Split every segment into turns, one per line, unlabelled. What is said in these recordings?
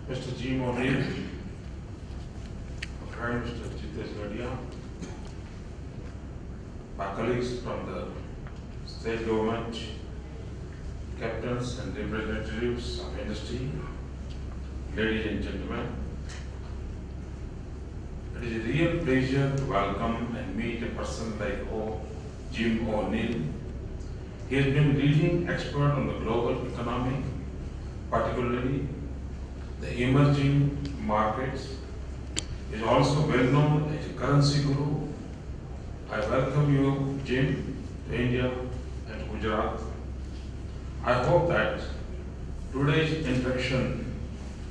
Mr. Shri Modi, Prime Minister Chitesgarhia, my colleagues from the state government, captains and representatives of industry, ladies and gentlemen, it is a real pleasure to welcome and meet a person like Jim O'Neill. He has been leading expert on the global economy, particularly the emerging markets. He is also well known as a currency guru. I welcome you, Jim, to India and to Gujarat. I hope that today's interaction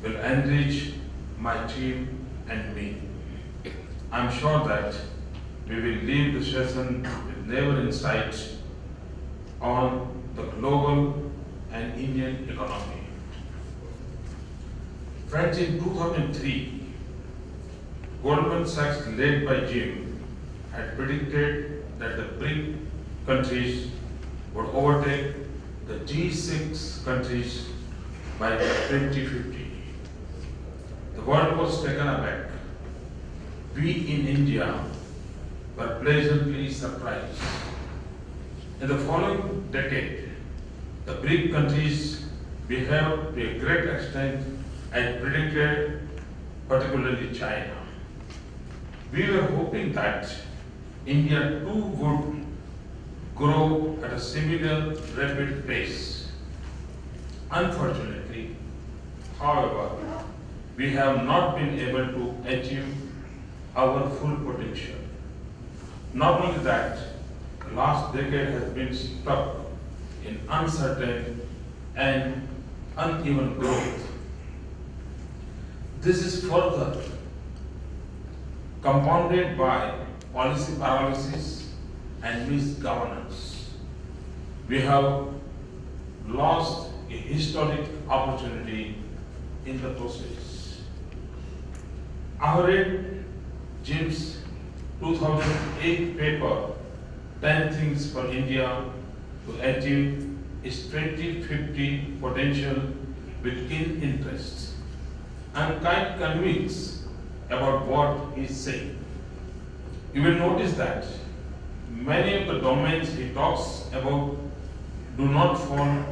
will enrich my team and me. I am sure that we will leave the session with never insights on the global and Indian economy. Friends, in 2003, Goldman Sachs, led by Jim, had predicted that the BRIC countries would overtake the G6 countries by 2050. The world was taken aback. We in India were pleasantly surprised. In the following decade, the BRIC countries behaved to a great extent as predicted, particularly China. We were hoping that India too would grow at a similar rapid pace. Unfortunately, however, we have not been able to achieve our full potential. Not only that, the last decade has been stuck in uncertain and uneven growth. This is further compounded by policy paralysis and misgovernance. We have lost a historic opportunity in the process. I read Jim's 2008 paper, 10 Things for India to Achieve its 2050 Potential with Keen Interest. I am quite convinced about what he is saying. You will notice that many of the domains he talks about do not fall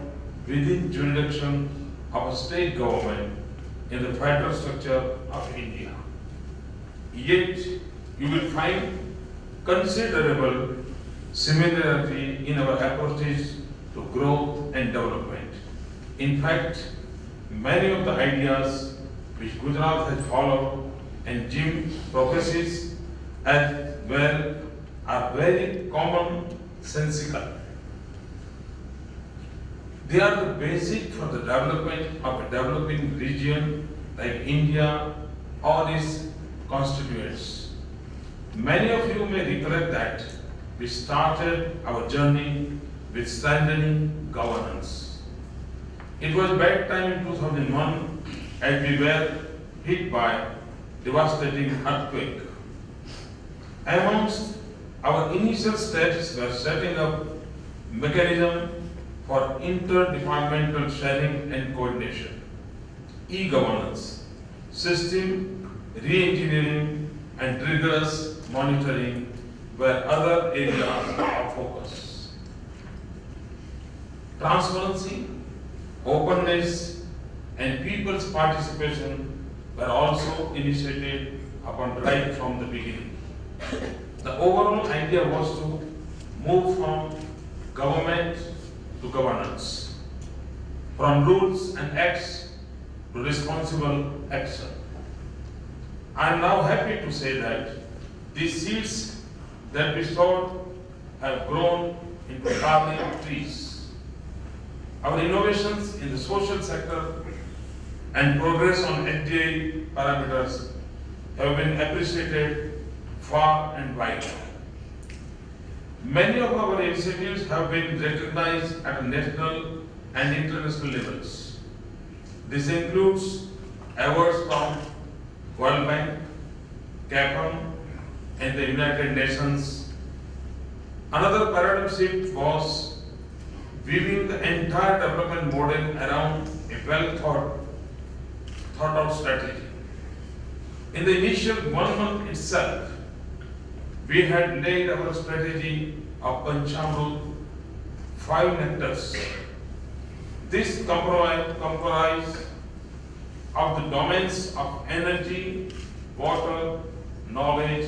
within jurisdiction of a state government in the federal structure of India. Yet, you will find considerable similarity in our approaches to growth and development. In fact, many of the ideas which Gujarat has followed and Jim professes as well are very commonsensical. They are the basic for the development of a developing region like India or its constituents. Many of you may recollect that we started our journey with strengthening governance. It was bad time in 2001 as we were hit by devastating earthquake. Amongst our initial steps were setting up mechanism for interdepartmental sharing and coordination, e-governance, system re-engineering and rigorous monitoring were other areas of focus. Transparency, openness and people's participation were also initiated upon right from the beginning. The overall idea was to move from government to governance, from rules and acts to responsible action. I am now happy to say that these seeds that we sowed have grown into towering trees. Our innovations in the social sector and progress on HDI parameters have been appreciated far and wide. Many of our initiatives have been recognized at national and international levels. This includes awards from World Bank, CAPM, and the United Nations. Another paradigm shift was weaving the entire development model around a well-thought thought out strategy. In the initial 1 month itself, we had laid our strategy of Panchamrut 5 nectars. This comprise of the domains of energy, water, knowledge,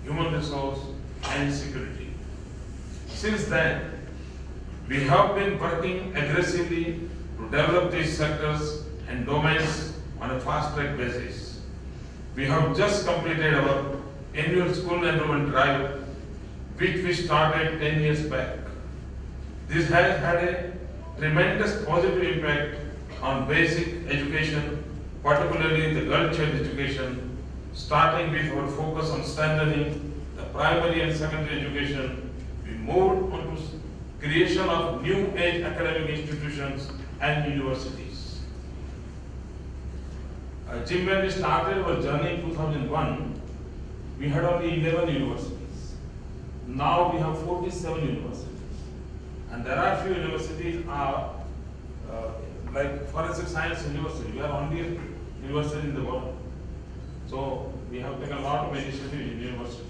human resource, and security. Since then, we have been working aggressively to develop these sectors and domains on a fast-track basis. We have just completed our annual school enrollment drive, which we started 10 years back. This has had a tremendous positive impact on basic education, particularly the girl child education, starting with our focus on strengthening the primary and secondary education. We moved on to creation of new age academic institutions and universities. Jim, when we started our journey in 2001, we had only 11 universities. Now we have 47 universities. And there are few universities like Forensic Science University. We are only university in the world. So we have taken a lot of initiatives in universities.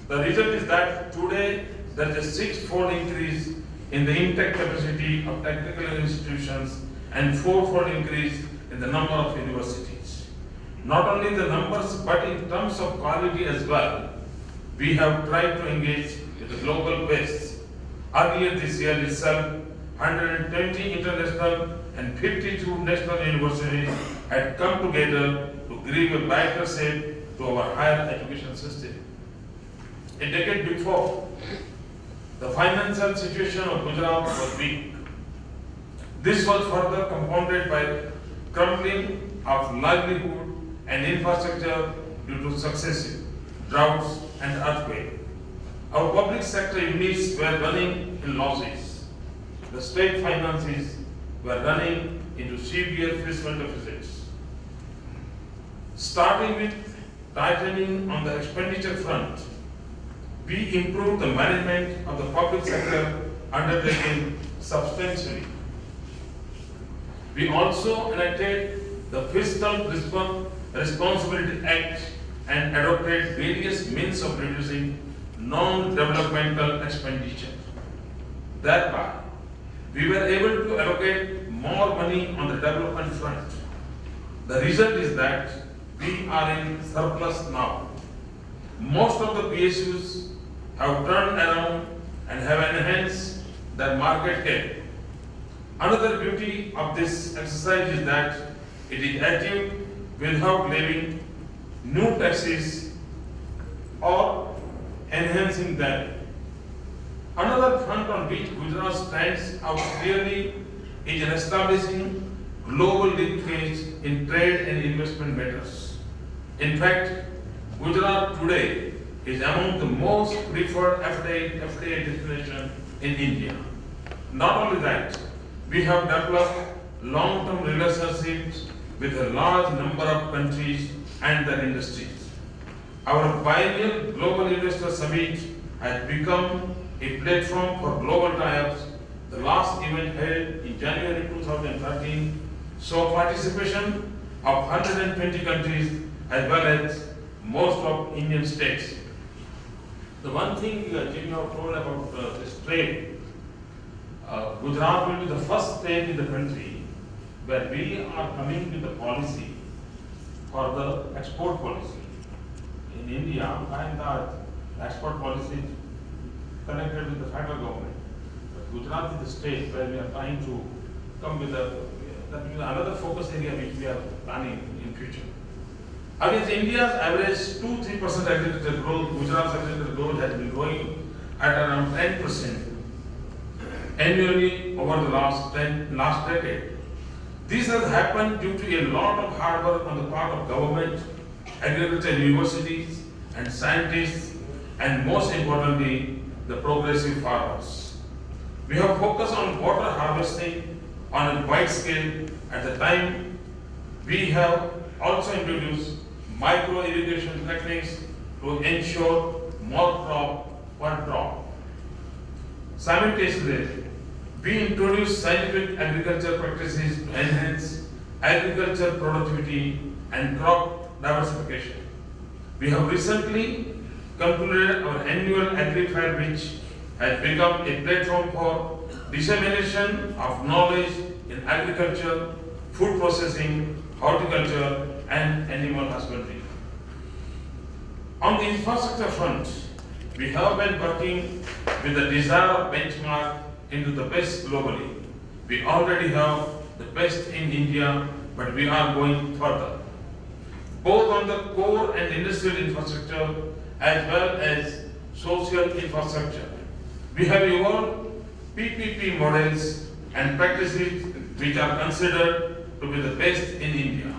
The result is that today there is a 6-fold increase in the intake capacity of technical institutions and 4-fold increase in the number of universities. Not only the numbers, but in terms of quality as well. We have tried to engage with the global best. Earlier this year itself, 120 international and 52 national universities had come together to give a brighter shape to our higher education system. A decade before, the financial situation of Gujarat was weak. This was further compounded by crumbling of livelihood and infrastructure due to successive droughts and earthquakes. Our public sector units were running in losses. The state finances were running into severe fiscal deficits. Starting with tightening on the expenditure front, we improved the management of the public sector undertaking substantially. We also enacted the Fiscal Responsibility Act and adopted various means of reducing non-developmental expenditure. Thereby, we were able to allocate more money on the development front. The result is that we are in surplus now. Most of the PSUs have turned around and have enhanced their market cap. Another beauty of this exercise is that it is achieved without levying new taxes or enhancing them. Another front on which Gujarat stands out clearly is in establishing global linkage in trade and investment matters. In fact, Gujarat today is among the most preferred FDI destination in India. Not only that, we have developed long-term relationships with a large number of countries and their industries. Our biennial Global Investor Summit has become a platform for global tie-ups. The last event held in January 2013 saw participation of 120 countries as well as most of Indian states. The one thing Jimmy have told about this trade, Gujarat will be the first state in the country where we are coming with a policy for the export policy. In India, find that export policy is connected with the federal government. But Gujarat is the state where we are trying to come with that will be another focus area which we are planning in future. Against India's average 2-3% agricultural growth, Gujarat's agricultural growth has been growing at around 10% annually over the last decade. This has happened due to a lot of hard work on the part of government, agricultural universities and scientists, and most importantly, the progressive farmers. We have focused on water harvesting on a wide scale. At the time, we have also introduced micro irrigation techniques to ensure more crop per drop. Simultaneously, we introduced scientific agriculture practices to enhance agriculture productivity, and crop diversification. We have recently concluded our annual Agri Fair, which has become a platform for dissemination of knowledge in agriculture, food processing, horticulture, and animal husbandry. On the infrastructure front, we have been working with the desire of benchmark into the best globally. We already have the best in India, but we are going further, both on the core and industrial infrastructure as well as social infrastructure. We have evolved PPP models and practices which are considered to be the best in India.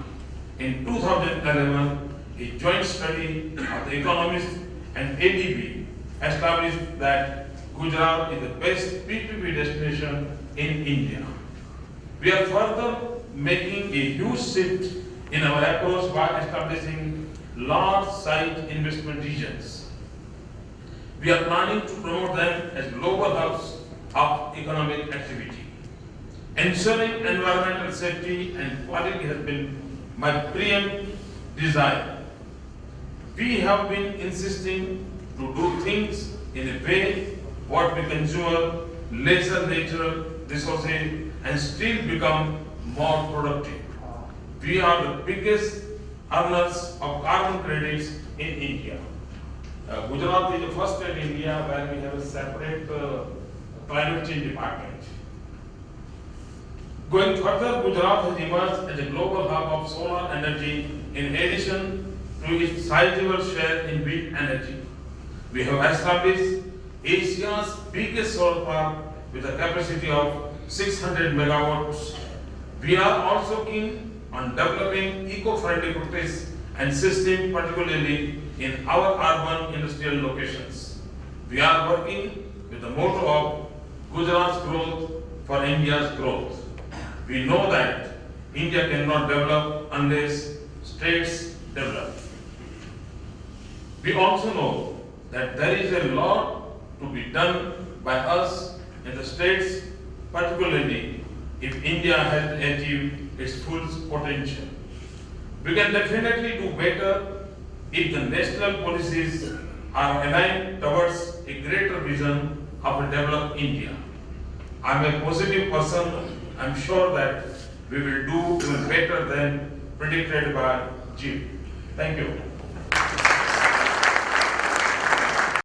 In 2011, a joint study of the economist and ADB established that Gujarat is the best PPP destination in India. We are further making a huge shift in our approach by establishing large site investment regions. We are planning to promote them as global hubs of economic activity. Ensuring environmental safety and quality has been my preeminent desire. We have been insisting to do things in a way what we consume lesser natural resources and still become more productive. We are the biggest earners of carbon credits in India. Gujarat is the first state in India where we have a separate climate change department. Going further, Gujarat has emerged as a global hub of solar energy in addition to its sizable share in wind energy. We have established Asia's biggest solar park with a capacity of 600 megawatts. We are also keen on developing eco-friendly practice and systems, particularly in our urban industrial locations. We are working with the motto of Gujarat's growth for India's growth. We know that India cannot develop unless states develop. We also know that there is a lot to be done by us in the states, particularly if India has achieved its full potential. We can definitely do better if the national policies are aligned towards a greater vision of a developed India. I am a positive person. I am sure that we will do even better than predicted by Jim. Thank you.